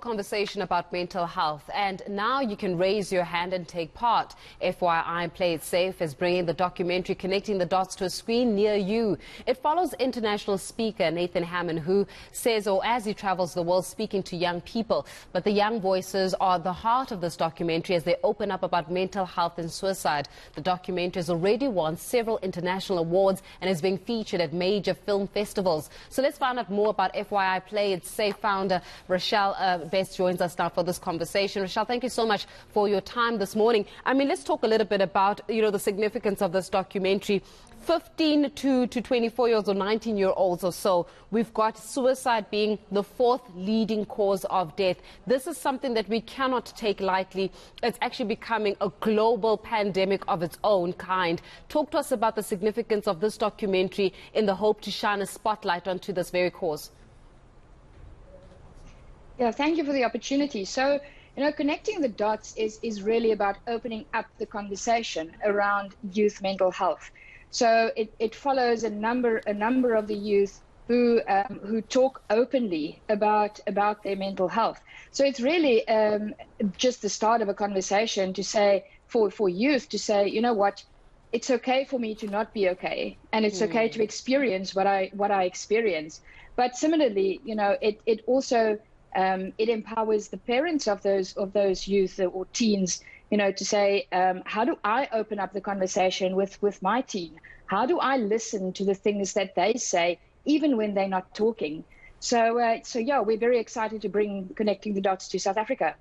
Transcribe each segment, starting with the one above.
conversation about mental health, and now you can raise your hand and take part. FYI Play It Safe is bringing the documentary Connecting the Dots to a screen near you. It follows international speaker Nathan Harmon, who says, or as he travels the world speaking to young people. But the young voices are the heart of this documentary as they open up about mental health and suicide. The documentary has already won several international awards and is being featured at major film festivals. So let's find out more about FYI Play It Safe founder Rochelle Best joins us now for this conversation. Rochelle, thank you so much for your time this morning. I mean, let's talk a little bit about, the significance of this documentary. 15 to 24-year-olds or 19-year-olds or so, we've got suicide being the fourth leading cause of death. This is something that we cannot take lightly. It's actually becoming a global pandemic of its own kind. Talk to us about the significance of this documentary in the hope to shine a spotlight onto this very cause. Yeah, thank you for the opportunity. So, connecting the dots is really about opening up the conversation around youth mental health. So it follows a number of the youth who talk openly about their mental health. So it's really just the start of a conversation to say for youth to say, you know what, it's okay for me to not be okay, and it's okay to experience what I experience. But similarly, it also it empowers the parents of those youth or teens, to say, how do I open up the conversation with my teen? How do I listen to the things that they say, even when they're not talking? So yeah, we're very excited to bring Connecting the Dots to South Africa.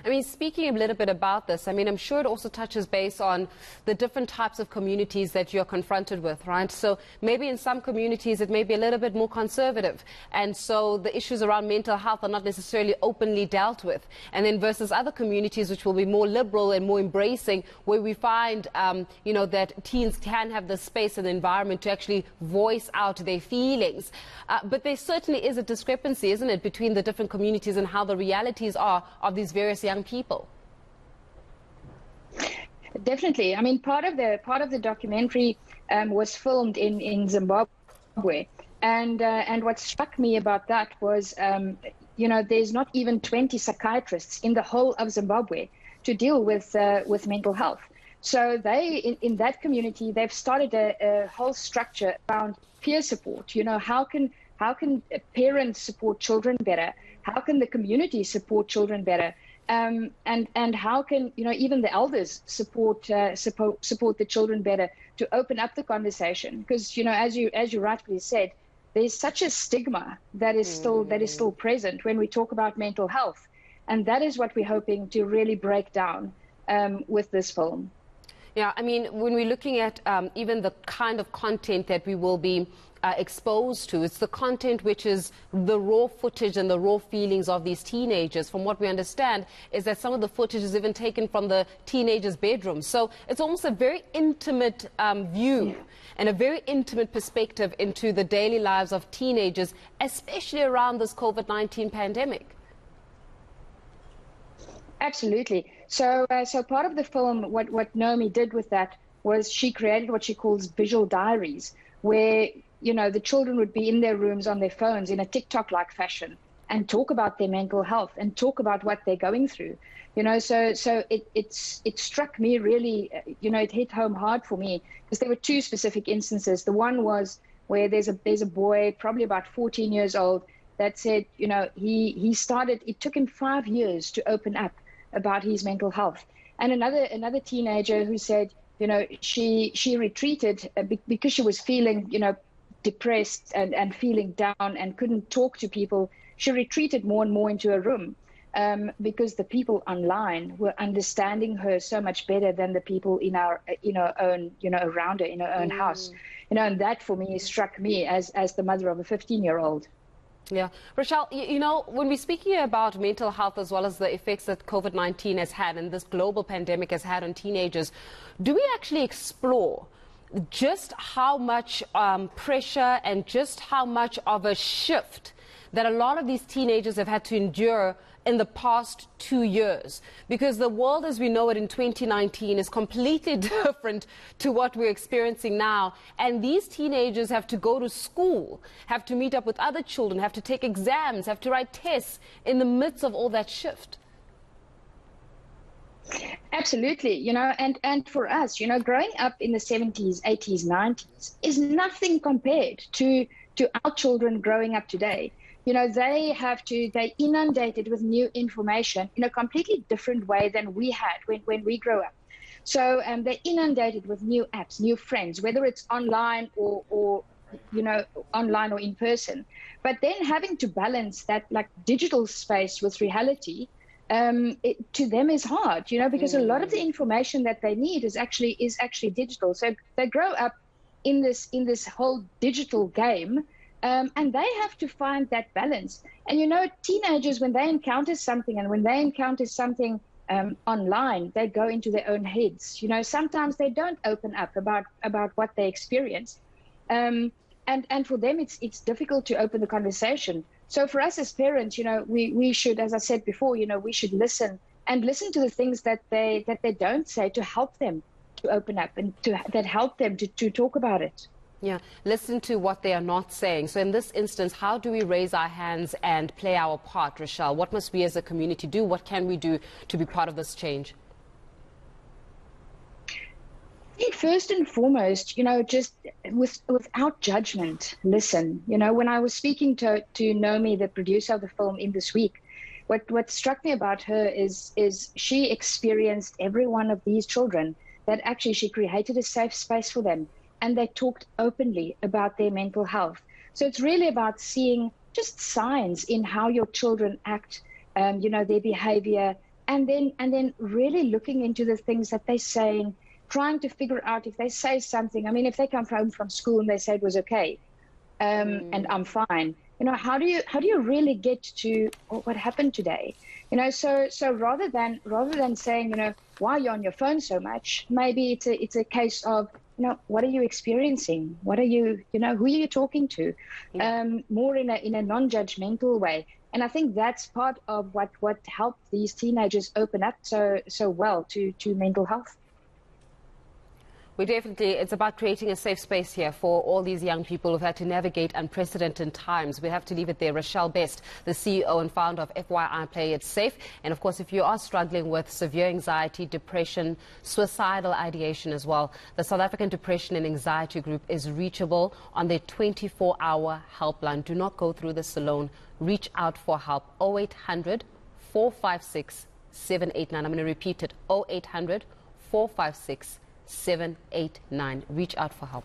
I mean, speaking a little bit about this, I mean, I'm sure it also touches base on the different types of communities that you're confronted with, right? So maybe in some communities it may be a little bit more conservative, and so the issues around mental health are not necessarily openly dealt with. And then versus other communities which will be more liberal and more embracing, where we find, that teens can have the space and the environment to actually voice out their feelings. But there certainly is a discrepancy, isn't it, between the different communities and how the realities are of these various young people. Definitely. I mean, part of the documentary was filmed in Zimbabwe, and what struck me about that was, there's not even 20 psychiatrists in the whole of Zimbabwe to deal with mental health. So they, in that community, they've started a whole structure around peer support. How can parents support children better? How can the community support children better? And how can even the elders support the children better to open up the conversation? Because as you rightfully said, there's such a stigma that is still present when we talk about mental health, and that is what we're hoping to really break down with this film. Yeah, I mean, when we're looking at even the kind of content that we will be exposed to, it's the content which is the raw footage and the raw feelings of these teenagers. From what we understand is that some of the footage is even taken from the teenagers' bedrooms. So it's almost a very intimate view and a very intimate perspective into the daily lives of teenagers, especially around this COVID-19 pandemic. Absolutely. So part of the film, what Naomi did with that was she created what she calls visual diaries, where the children would be in their rooms on their phones in a TikTok-like fashion and talk about their mental health and talk about what they're going through. So it struck me really, it hit home hard for me, because there were two specific instances. The one was where there's a boy, probably about 14 years old, that said, it took him 5 years to open up about his mental health. And another teenager who said, she retreated because she was feeling, depressed and feeling down and couldn't talk to people. She retreated more and more into a room because the people online were understanding her so much better than the people in our own, around her in her own house. And that for me struck me as the mother of a 15-year-old. Yeah. Rochelle, when we're speaking about mental health as well as the effects that COVID-19 has had and this global pandemic has had on teenagers, do we actually explore just how much pressure and just how much of a shift that a lot of these teenagers have had to endure in the past 2 years, because the world as we know it in 2019 is completely different to what we're experiencing now. And these teenagers have to go to school, have to meet up with other children, have to take exams, have to write tests in the midst of all that shift. Absolutely, and for us, growing up in the 70s, 80s, 90s is nothing compared to our children growing up today. They're inundated with new information in a completely different way than we had when we grew up. So they're inundated with new apps, new friends, whether it's online or online or in person. But then having to balance that like digital space with reality, to them is hard, because a lot of the information that they need is actually digital. So they grow up in this whole digital game. And they have to find that balance. And, teenagers, when they encounter something online, they go into their own heads. Sometimes they don't open up about what they experience. And for them, it's difficult to open the conversation. So for us as parents, we should, as I said before, we should listen to the things that they don't say, to help them to open up and that help them to talk about it. Yeah, listen to what they are not saying. So in this instance, how do we raise our hands and play our part, Rochelle? What must we as a community do? What can we do to be part of this change? I think first and foremost, just without judgment, listen. When I was speaking to Naomi, the producer of the film, in this week, what struck me about her is she experienced every one of these children, that actually she created a safe space for them. And they talked openly about their mental health. So it's really about seeing just signs in how your children act, their behavior, and then really looking into the things that they're saying, trying to figure out if they say something. I mean, if they come home from school and they say it was okay, and I'm fine, how do you really get to what happened today? So rather than saying, why are you on your phone so much? Maybe it's a case of, what are you experiencing? What are you, who are you talking to? More in a non-judgmental way. And I think that's part of what helped these teenagers open up so well to mental health. It's about creating a safe space here for all these young people who've had to navigate unprecedented times. We have to leave it there. Rochelle Best, the CEO and founder of FYI Play It Safe. And of course, if you are struggling with severe anxiety, depression, suicidal ideation as well, the South African Depression and Anxiety Group is reachable on their 24-hour helpline. Do not go through this alone. Reach out for help. 0800 456 789. I'm going to repeat it. 0800 456 789. Reach out for help.